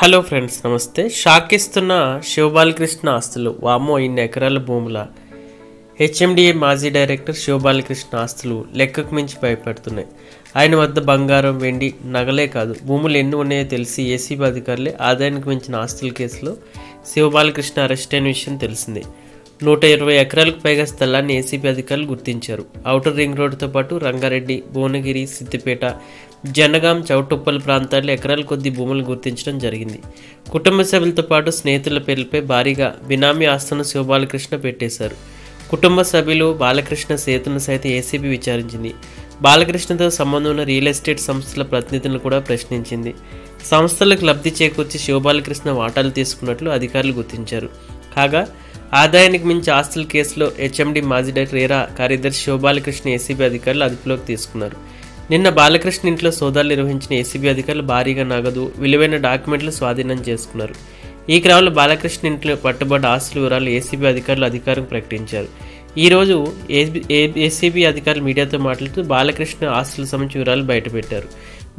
Hello friends, నమస్తే. Shock ఇస్తున్న శివబాలకృష్ణ ఆస్తులు. వామ్మో, ఇన్ని ఎకరాల భూముల. హెచ్ఎండిఏ మాజీ డైరెక్టర్ శివబాలకృష్ణ ఆస్తులు లెక్కకు మించి భయపెడుతున్నాయి. ఆయన వద్ద బంగారం, వెండి, నగలే కాదు, భూములు ఎన్ని ఉన్నాయో తెలిసి ఏసీబీ అధికారులే ఆదాయానికి మించిన ఆస్తుల కేసులో శివబాలకృష్ణ అరెస్ట్ అయిన విషయం తెలిసిందే. 120 ఎకరాలకు పైగా స్థలాన్ని ఏసీబీ అధికారులు గుర్తించారు. ఔటర్ రింగ్ రోడ్డుతో పాటు రంగారెడ్డి, భువనగిరి, సిద్దిపేట, జనగాం, చౌటుప్పల్ ప్రాంతాల్లో ఎకరాల కొద్ది భూములు గుర్తించడం జరిగింది. కుటుంబ సభ్యులతో పాటు స్నేహితుల పేర్లపై భారీగా బినామీ ఆస్తులను శివబాలకృష్ణ పెట్టేశారు. కుటుంబ సభ్యులు బాలకృష్ణ సేతును సైతం ఏసీబీ విచారించింది. బాలకృష్ణతో సంబంధం ఉన్న రియల్ ఎస్టేట్ సంస్థల ప్రతినిధులను కూడా ప్రశ్నించింది. సంస్థలకు లబ్ధి చేకూర్చి శివబాలకృష్ణ వాటాలు తీసుకున్నట్లు అధికారులు గుర్తించారు. కాగా ఆదాయానికి మించి ఆస్తుల కేసులో హెచ్ఎండి మాజీ డైరెక్టర్ ఏరా కార్యదర్శి శివబాలకృష్ణ ఏసీబీ అధికారులు అదుపులోకి తీసుకున్నారు. నిన్న బాలకృష్ణ ఇంట్లో సోదాలు నిర్వహించిన ఏసీబీ అధికారులు భారీగా నగదు, విలువైన డాక్యుమెంట్లు స్వాధీనం చేసుకున్నారు. ఈ క్రమంలో బాలకృష్ణ ఇంట్లో పట్టుబడ్డ ఆస్తుల వివరాలు ఏసీబీ అధికారులు అధికారం ప్రకటించారు. ఈరోజు ఏసీబీ అధికారులు మీడియాతో మాట్లాడుతూ బాలకృష్ణ ఆస్తుల సంబంధించిన వివరాలు బయటపెట్టారు.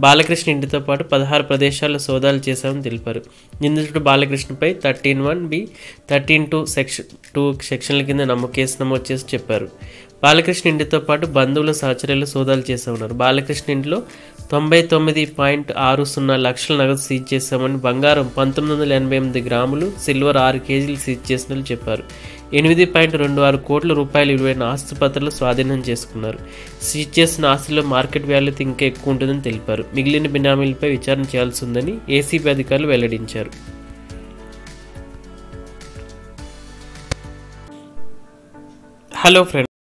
బాలకృష్ణ ఇంటితో పాటు 16 ప్రదేశాల్లో సోదాలు చేశామని తెలిపారు. నిందితుడు బాలకృష్ణపై 13(1)(b), 13(2) సెక్షన్ 2 సెక్షన్ల కింద కేసు నమోదు చేసి చెప్పారు. బాలకృష్ణ ఇంటితో పాటు బంధువుల సహచర్యలు సోదాలు చేశామన్నారు. బాలకృష్ణ ఇంట్లో 99.60 లక్షల నగదు సీజ్ చేశామని, బంగారం 1988 గ్రాములు, సిల్వర్ 6 కేజీలు సీజ్ చేసినట్లు చెప్పారు. 8.26 కోట్ల రూపాయల విలువైన ఆస్తుపత్రాలు స్వాధీనం చేసుకున్నారు. సీజ్ చేసిన ఆస్తుల్లో మార్కెట్ వాల్యూ ఇంకా ఎక్కువ ఉంటుందని తెలిపారు. మిగిలిన బినామీలపై విచారణ చేయాల్సి ఉందని ఏసీబీ అధికారులు వెల్లడించారు. Hello friends.